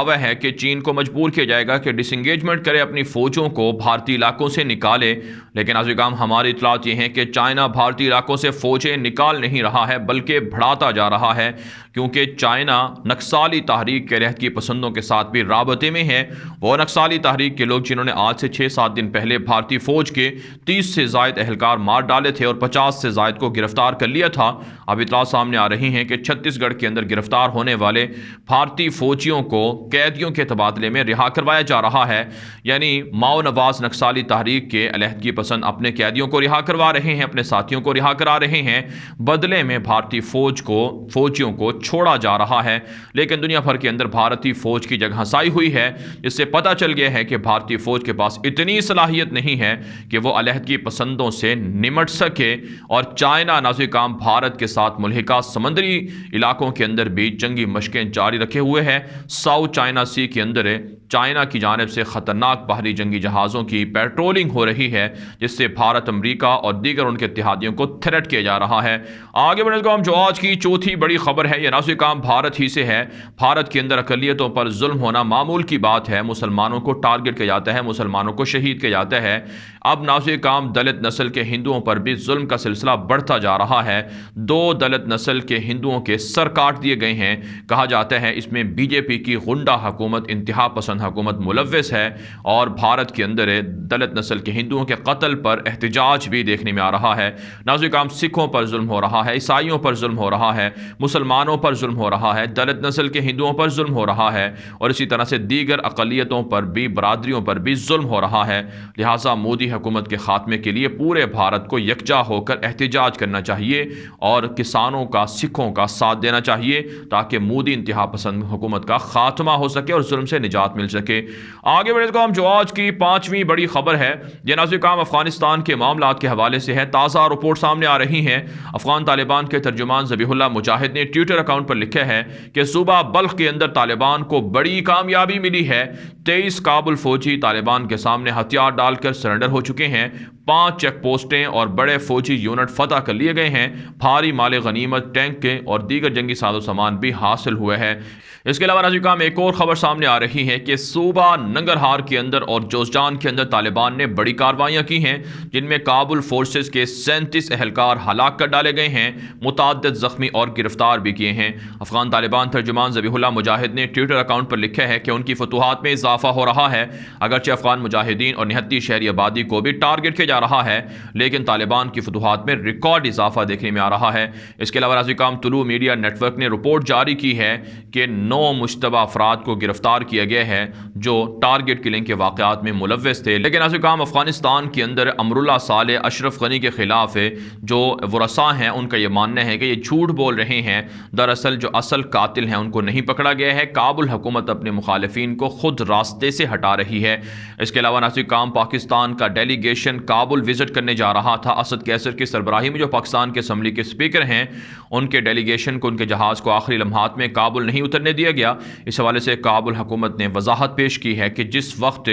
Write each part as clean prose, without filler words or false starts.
دعویٰ ہے کہ چین کو مجبور کیا جائے گا کہ ڈس انگیجمنٹ کرے، اپنی فوجوں کو بھارتی علاقوں سے نکالے۔ لیکن عزیزان ہماری اطلاعات یہ ہیں کہ چائنا بھارتی علاقوں سے فوجیں نکال نہیں رہا ہے بلکہ بڑھاتا جا رہا ہے، کیونکہ چائنا نکسالی تحریک کے علیحدگی پسندوں کے ساتھ بھی رابطے میں ہے۔ وہ نکسالی تحریک کے لوگ جنہوں نے آج سے 6-7 دن پہلے بھارتی فوج کے 30 سے زائد اہلکار مار ڈالے تھے اور 50 سے زائد کو گرفتار کر لیا تھا، اب اطلاع سامنے آ رہی ہیں کہ چھتیس گڑھ کے اندر گرفتار ہونے والے بھارتی فوجیوں کو قیدیوں کے تبادلے میں رہا کروایا جا رہا ہے۔ یعنی ماؤ نواز نکسالی تحریک کے علیحدگی پسند اپنے قیدیوں کو رہا کروا رہے ہیں، اپنے ساتھیوں کو رہا کرا رہے ہیں، بدلے میں بھارتی فوجیوں کو چھوڑا جا رہا ہے۔ لیکن دنیا بھر کے اندر بھارتی فوج کی جگہ ہنسائی ہوئی ہے، جس سے پتہ چل گیا ہے کہ بھارتی فوج کے پاس اتنی صلاحیت نہیں ہے کہ وہ علیحدگی پسندوں سے نمٹ سکے، اور چائنا ناظرین بھارت کے ساتھ ملحقہ سمندری علاقوں کے اندر بھی جنگی مشقیں جاری رکھے ہوئے ہے۔ ساؤتھ چائنا سی کے اندر چائنا کی جانب سے خطرناک بحری جنگی جہازوں کی پیٹرولنگ ہو رہی ہے، جس سے بھارت، امریکہ اور دیگر ان کے اتحادیوں کو تھریٹ کیا جا رہا ہے۔ آگے بڑھنے کا جو آج کی چوتھی بڑی خبر ہے یہ ناظرین بھارت ہی سے ہے۔ بھارت کے اندر اقلیتوں پر ظلم ہونا معمول کی بات ہے، مسلمانوں کو ٹارگٹ کیا جاتا ہے، مسلمانوں کو شہید کیا جاتا ہے۔ اب ناظرین دلت نسل کے ہندوؤں پر بھی ظلم کا سلسلہ بڑھتا جا رہا ہے۔ 2 دلت نسل کے ہندوؤں کے سر کاٹ دیے گئے ہیں۔ کہا جاتا ہے اس میں بی جے پی کی غنڈہ حکومت، انتہا پسند حکومت ملوث ہے، اور بھارت کے اندر دلت نسل کے ہندوؤں کے قتل پر احتجاج بھی دیکھنے میں آ رہا ہے۔ ناظرین سکھوں پر ظلم ہو رہا ہے، عیسائیوں پر ظلم ہو رہا ہے، مسلمانوں پر ظلم ہو رہا ہے، دلت نسل کے ہندوؤں پر ظلم ہو رہا ہے، اور اسی طرح سے دیگر اقلیتوں پر بھی، برادریوں پر بھی ظلم ہو رہا ہے۔ لہٰذا مودی حکومت کے خاتمے کے لیے پورے بھارت کو یکجا ہو کر احتجاج کرنا چاہیے اور کسانوں کا، سکھوں کا ساتھ دینا چاہیے، تاکہ مودی انتہا پسند حکومت کا خاتمہ ہو سکے اور ظلم سے نجات مل سکے۔ آگے بڑھے تو جو آج کی 5ویں بڑی خبر ہے یہ ناظرین افغانستان کے معاملات کے حوالے سے ہے۔ تازہ رپورٹ سامنے آ رہی ہیں۔ افغان طالبان کے ترجمان ذبیح اللہ مجاہد نے ٹویٹر اکاؤنٹ پر لکھا ہے کہ صوبہ بلخ کے اندر طالبان کو بڑی کامیابی ملی ہے۔ 23 کابل فوجی طالبان کے سامنے ہتھیار ڈال کر سرنڈر ہو چکے ہیں۔ 5 چیک پوسٹیں اور بڑے فوجی یونٹ فتح کر لیے گئے ہیں۔ بھاری مال غنیمت، ٹینک اور دیگر جنگی ساز و سامان بھی حاصل ہوئے ہیں۔ اس کے علاوہ ناظرین ایک اور خبر سامنے آ رہی ہے کہ صوبہ ننگرہار کے اندر اور جوزجان کے اندر طالبان نے بڑی کارروائیاں کی ہیں، جن میں کابل فورسز کے 37 اہلکار ہلاک کر ڈالے گئے ہیں، متعدد زخمی اور گرفتار بھی کیے ہیں۔ افغان طالبان ترجمان ذبیح اللہ مجاہد نے ٹویٹر اکاؤنٹ پر لکھا ہے کہ ان کی فتوحات میں اضافہ ہو رہا ہے۔ اگرچہ افغان مجاہدین اور نہتی شہری آبادی کو بھی ٹارگٹ کیا جا رہا ہے، لیکن طالبان کی فتوحات میں ریکارڈ اضافہ دیکھنے میں آ رہا ہے۔ اس کے علاوہ ناظرین طلوع میڈیا نیٹ ورک نے رپورٹ جاری کی ہے کہ 9 مشتبہ افراد کو گرفتار کیا گیا ہے جو ٹارگٹ کلنگ کے واقعات میں ملوث تھے۔ لیکن ناظرین افغانستان کے اندر امراللہ صالح، اشرف غنی کے خلاف جو ورثاء ہیں ان کا یہ ماننا ہے کہ یہ جھوٹ بول رہے ہیں، دراصل جو اصل قاتل ہیں ان کو نہیں پکڑا گیا ہے۔ کابل حکومت اپنے مخالفین کو خود راستے سے ہٹا رہی ہے۔ اس کے علاوہ ناظرین پاکستان کا ڈیلیگیشن کابل وزٹ کرنے جا رہا تھا۔ اسد کیسر کی سربراہی میں جو پاکستان کے اسمبلی کے اسپیکر ہیں، ان کے ڈیلیگیشن کو، ان کے جہاز کو آخری لمحات میں کابل نہیں اترنے دیا گیا۔ اس حوالے سے کابل حکومت نے وضاحت پیش کی ہے کہ جس وقت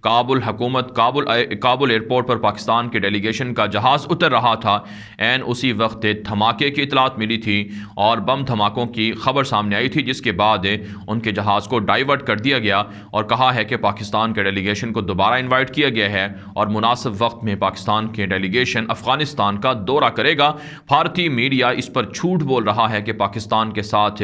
کابل ایئرپورٹ پر پاکستان کے ڈیلیگیشن کا جہاز اتر رہا تھا، عین اسی وقت دھماکے کی اطلاعات ملی تھی اور بم دھماکوں کی خبر سامنے آئی تھی، جس کے بعد ان کے جہاز کو ڈائیورٹ کر دیا گیا اور کہا ہے کہ پاکستان کے ڈیلیگیشن کو دوبارہ انوائٹ کیا گیا ہے اور مناسب وقت میں پاکستان کے ڈیلیگیشن افغانستان کا دورہ کرے گا۔ بھارتی میڈیا اس پر جھوٹ بول رہا ہے کہ پاکستان کے ساتھ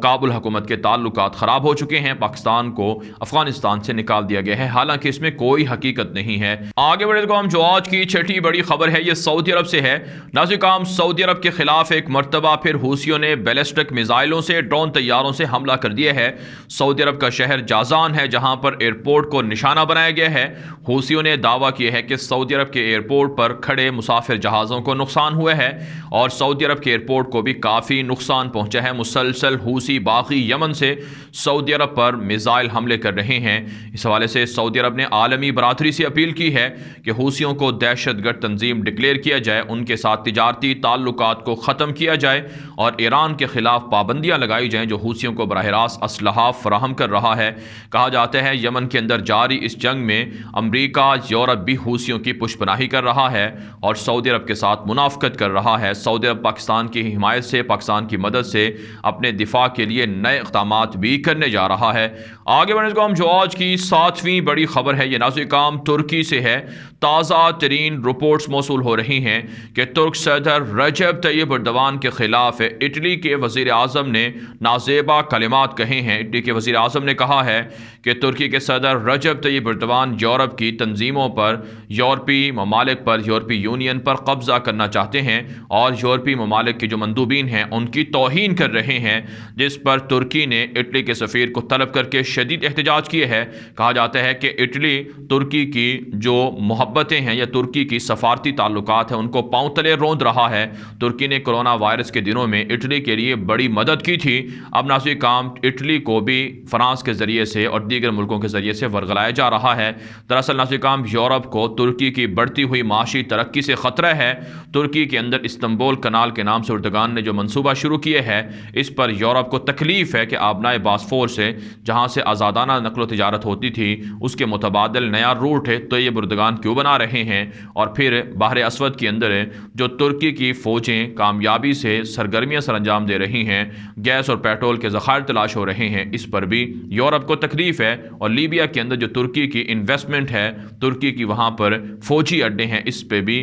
کابل حکومت کے تعلقات خراب ہو چکے ہیں، پاکستان کو افغانستان سے نکال دیا گیا ہے، حالانکہ اس میں کوئی حقیقت نہیں ہے۔ آگے بڑھے تو جو آج کی 6ٹھی بڑی خبر ہے یہ سعودی عرب سے ہے۔ ناظرین سعودی عرب کے خلاف ایک مرتبہ پھر حوثیوں نے بیلسٹک میزائلوں سے، ڈرون طیاروں سے حملہ کر دیا ہے۔ سعودی عرب کا شہر جازان ہے جہاں پر ایئرپورٹ کو نشانہ بنایا گیا ہے۔ حوثیوں نے دعویٰ کیا ہے کہ سعودی عرب کے ایئرپورٹ پر کھڑے مسافر جہازوں کو نقصان ہوا ہے اور سعودی عرب کے ایئرپورٹ کو بھی کافی نقصان پہنچا ہے۔ مسلسل حوثی باغی یمن سے سعودی عرب پر میزائل حملے کر رہے ہیں۔ اس حوالے سے سعودی عرب نے عالمی برادری سے اپیل کی ہے کہ حوثیوں کو دہشت گرد تنظیم ڈکلیئر کیا جائے، ان کے ساتھ تجارتی تعلقات کو ختم کیا جائے اور ایران کے خلاف پابندیاں لگائی جائیں جو حوثیوں کو براہ راست اسلحہ فراہم کر رہا ہے۔ کہا جاتا ہے یمن کے اندر جاری اس جنگ میں امریکہ، یورپ بھی حوثیوں کی پشت پناہی کر رہا ہے اور سعودی عرب کے ساتھ منافقت کر رہا ہے۔ سعودی عرب پاکستان کی حمایت سے، پاکستان کی مدد سے اپنے دفاع کے لیے نئے اقدامات بھی کرنے جا رہا ہے۔ آگے بڑھنے کو ہم جو آج کی 7ویں بڑی خبر ہے، یہ نازل کام ترکی سے ہے۔ تازہ ترین رپورٹس موصول ہو رہی ہیں کہ ترک صدر رجب طیب ایردوان کے خلاف اٹلی کے وزیر اعظم نے نازیبا کلمات کہے ہیں۔ اٹلی کے وزیر اعظم نے کہا ہے کہ ترکی کے صدر رجب طیب ایردوان یورپ کی تنظیموں پر، یورپی ممالک پر، یورپی یونین پر قبضہ کرنا چاہتے ہیں اور یورپی ممالک کے جو مندوبین ہیں ان کی توہین کر رہے ہیں، جس پر ترکی نے اٹلی کے سفیر کو طلب کر کے شدید احتجاج کیے ہے۔ کہا جاتا ہے کہ اٹلی ترکی کی جو محبتیں ہیں یا ترکی کی سفارتی تعلقات ہیں ان کو پاؤں تلے روند رہا ہے۔ ترکی نے کرونا وائرس کے دنوں میں اٹلی کے لیے بڑی مدد کی تھی، اب نازل کام اٹلی کو بھی فرانس کے ذریعے سے اور دیگر ملکوں کے ذریعے سے ورغلایا جا رہا ہے۔ دراصل نازل کام یورپ کو ترکی کی بڑھتی ہوئی معاشی ترقی سے خطرہ ہے۔ ترکی کے اندر استنبول کنال کے نام سے اردگان نے جو منصوبہ شروع کیے ہے، اس پر یورپ کو تکلیف ہے کہ آبنائے باسفور سے جہاں سے آزادانہ نقل و تجارت ہوتی تھی اس کے متبادل نیا روٹ ہے تو یہ اردگان کیوں بنا رہے ہیں، اور پھر بحر اسود کے اندر جو ترکی کی فوجیں کامیابی سے سرگرمیاں سر انجام دے رہی ہیں، گیس اور پیٹرول کے ذخائر تلاش ہو رہے ہیں، اس پر بھی یورپ کو تکلیف ہے۔ اور لیبیا کے اندر جو ترکی کی انویسٹمنٹ ہے، ترکی کی وہاں پر فوجی اڈے ہیں، اس پہ بھی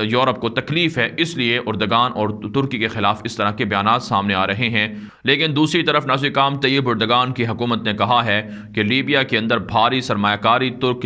یورپ کو تکلیف ہے، اس لیے اردگان اور ترکی کے خلاف اس طرح کے بیانات سامنے آ رہے ہیں۔ لیکن دوسری طرف نازل کام طیب اردگان کی حکومت نے کہا ہے کہ لیبیا کے اندر بھاری سرمایہ کاری ترک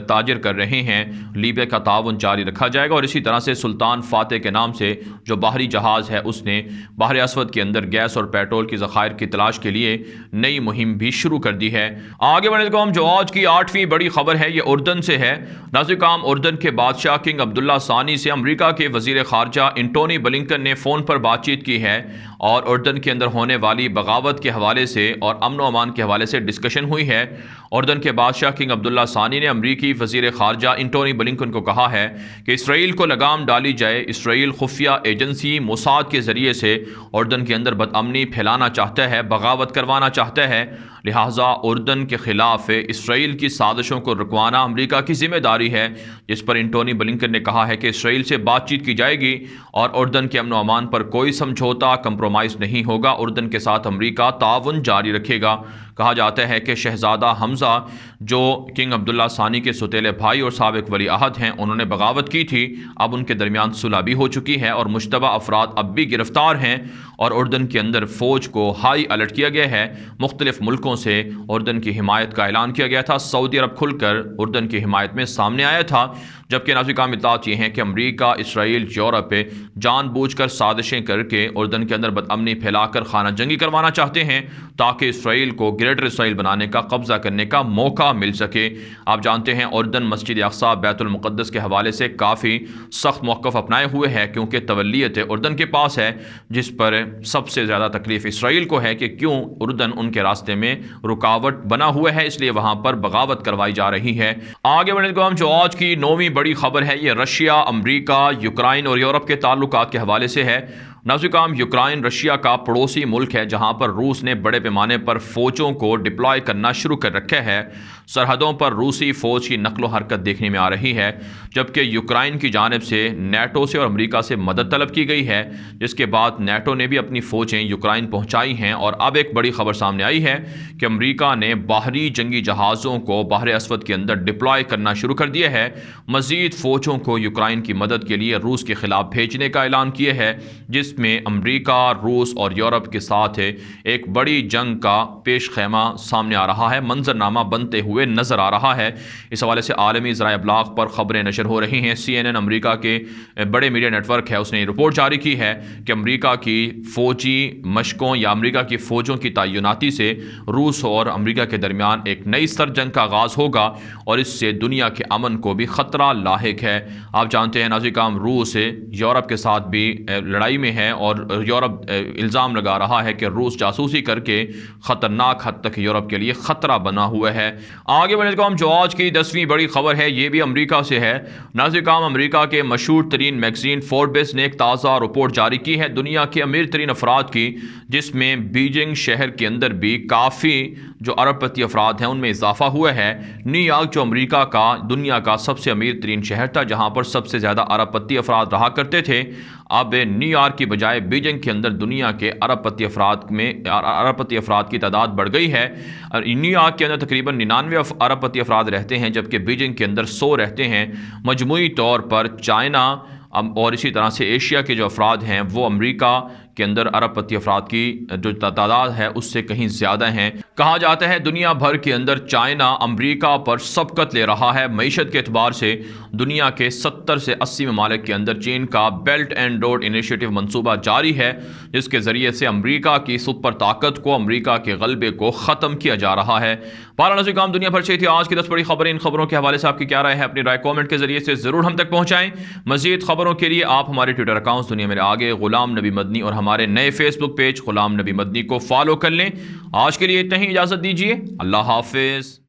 تاجر کر رہے ہیں، لیبیا کا تعاون جاری رکھا جائے گا، اور اسی طرح سے سلطان فاتح کے نام سے جو باہری جہاز ہے اس نے بحر اسود کے اندر گیس اور پیٹرول کی ذخائر کی تلاش کے لیے نئی مہم بھی شروع کر دی ہے۔ آگے بڑھنے کو ہم جو آج کی 8ویں بڑی خبر ہے یہ اردن سے ہے۔ نازل کام اردن کے بادشاہ کنگ عبداللہ ثانی سے امریکہ کے وزیر خارجہ انٹونی بلنکن نے فون پر بات چیت کی ہے اور اردن کے اندر ہونے والی بغاوت کے حوالے سے اور امن و امان کے حوالے سے ڈسکشن ہوئی ہے۔ اردن کے بادشاہ کنگ عبداللہ ثانی نے امریکی وزیر خارجہ انٹونی بلنکن کو کہا ہے کہ اسرائیل کو لگام ڈالی جائے۔ اسرائیل خفیہ ایجنسی موساد کے ذریعے سے اردن کے اندر بدامنی پھیلانا چاہتا ہے، بغاوت کروانا چاہتا ہے، لہٰذا اردن کے خلاف اسرائیل کی سازشوں کو رکوانا امریکہ کی ذمہ داری ہے، جس پر انٹونی بلنکن نے کہا ہے کہ اسرائیل سے بات چیت کی جائے گی اور اردن کے امن و امان پر کوئی سمجھوتا کمپرومائز نہیں ہوگا، اردن کے ساتھ امریکہ تعاون جاری رکھے گا۔ کہا جاتا ہے کہ شہزادہ حمزہ جو کنگ عبداللہ ثانی کے سوتیلے بھائی اور سابق ولی عہد ہیں، انہوں نے بغاوت کی تھی، اب ان کے درمیان صلح بھی ہو چکی ہے اور مشتبہ افراد اب بھی گرفتار ہیں اور اردن کے اندر فوج کو ہائی الرٹ کیا گیا ہے۔ مختلف ملکوں سے اردن کی حمایت کا اعلان کیا گیا تھا، سعودی عرب کھل کر اردن کی حمایت میں سامنے آیا تھا، جبکہ نازل کام اطلاعات یہ ہیں کہ امریکہ، اسرائیل، یورپ پہ جان بوجھ کر سازشیں کر کے اردن کے اندر بدامنی پھیلا کر خانہ جنگی کروانا چاہتے ہیں تاکہ اسرائیل کو گریٹر اسرائیل بنانے کا، قبضہ کرنے کا موقع مل سکے۔ آپ جانتے ہیں اردن مسجد اقصی بیت المقدس کے حوالے سے کافی سخت موقف اپنائے ہوئے ہے، کیونکہ تولیت اردن کے پاس ہے، جس پر سب سے زیادہ تکلیف اسرائیل کو ہے کہ کیوں اردن ان کے راستے میں رکاوٹ بنا ہوا ہے، اس لیے وہاں پر بغاوت کروائی جا رہی ہے۔ آگے بڑھنے کو ہم جو آج کی 9ویں بڑی خبر ہے یہ رشیا، امریکہ، یوکرائن اور یورپ کے تعلقات کے حوالے سے ہے۔ نازل کام یوکرائن رشیا کا پڑوسی ملک ہے جہاں پر روس نے بڑے پیمانے پر فوجوں کو ڈپلوائے کرنا شروع کر رکھا ہے۔ سرحدوں پر روسی فوج کی نقل و حرکت دیکھنے میں آ رہی ہے، جبکہ یوکرائن کی جانب سے نیٹو سے اور امریکہ سے مدد طلب کی گئی ہے، جس کے بعد نیٹو نے بھی اپنی فوجیں یوکرائن پہنچائی ہیں۔ اور اب ایک بڑی خبر سامنے آئی ہے کہ امریکہ نے باہری جنگی جہازوں کو بحر اسود کے اندر ڈپلوائے کرنا شروع کر دیا ہے، مزید فوجوں کو یوکرائن کی مدد کے لیے روس کے خلاف بھیجنے کا اعلان کیا ہے، جس میں امریکہ، روس اور یورپ کے ساتھ ایک بڑی جنگ کا پیش خیمہ سامنے آ رہا ہے، منظرنامہ بنتے ہوئے نظر آ رہا ہے۔ اس حوالے سے عالمی ذرائع ابلاغ پر خبریں نشر ہو رہی ہیں۔ CNN امریکہ کے بڑے میڈیا نیٹ ورک ہے، اس نے یہ رپورٹ جاری کی ہے کہ امریکہ کی فوجی مشقوں یا امریکہ کی فوجوں کی تعیناتی سے روس اور امریکہ کے درمیان ایک نئی سر جنگ کا آغاز ہوگا اور اس سے دنیا کے امن کو بھی خطرہ لاحق ہے۔ آپ جانتے ہیں ناظرین، روس یورپ کے ساتھ بھی لڑائی میں ہے، ہے اور یورپ الزام لگا رہا ہے کہ روس جاسوسی کر کے خطرناک حد تک یورپ کے لیے خطرہ بنا ہوا ہے۔ آگے بڑھنے کا جو آج کی 10ویں بڑی خبر ہے یہ بھی امریکہ سے ہے۔ ناظرین کرام، امریکہ کے مشہور ترین میگزین فوربس نے ایک تازہ رپورٹ جاری کی ہے دنیا کے امیر ترین افراد کی، جس میں بیجنگ شہر کے اندر بھی کافی جو ارب پتی افراد ہیں ان میں اضافہ ہوا ہے۔ نیو یارک جو امریکہ کا دنیا کا سب سے امیر ترین شہر تھا جہاں پر سب سے زیادہ ارب پتی افراد رہا کرتے تھے، اب نیو یارک کی بجائے بیجنگ کے اندر دنیا کے ارب پتی افراد کی تعداد بڑھ گئی ہے۔ نیو یارک کے اندر تقریباً 99 ارب پتی افراد رہتے ہیں جبکہ بیجنگ کے اندر 100 رہتے ہیں۔ مجموعی طور پر چائنا اور اسی طرح سے ایشیا کے جو افراد ہیں وہ امریکہ کے اندر ارب پتی افراد کی جو تعداد ہے اس سے کہیں زیادہ ہیں۔ کہا جاتا ہے دنیا بھر کے اندر چائنا امریکہ پر سبقت لے رہا ہے۔ معیشت کے اعتبار سے دنیا کے 70 سے 80 ممالک کے اندر چین کا بیلٹ اینڈ روڈ انیشیٹو منصوبہ جاری ہے، جس کے ذریعے سے امریکہ کی سپر طاقت کو، امریکہ کے غلبے کو ختم کیا جا رہا ہے۔ ناظرین کرام، دنیا بھر سے تھی آج کی 10 بڑی خبریں۔ ان خبروں کے حوالے سے آپ کی کیا رائے ہے؟ اپنی رائے کامنٹ کے ذریعے سے ضرور ہم تک پہنچائیں۔ مزید خبروں کے لیے آپ ہمارے ٹویٹر اکاؤنٹس دنیا میرے آگے، غلام نبی مدنی اور ہمارے نئے فیس بک پیج غلام نبی مدنی کو فالو کر لیں۔ آج کے لیے اتنا ہی، اجازت دیجیے، اللہ حافظ۔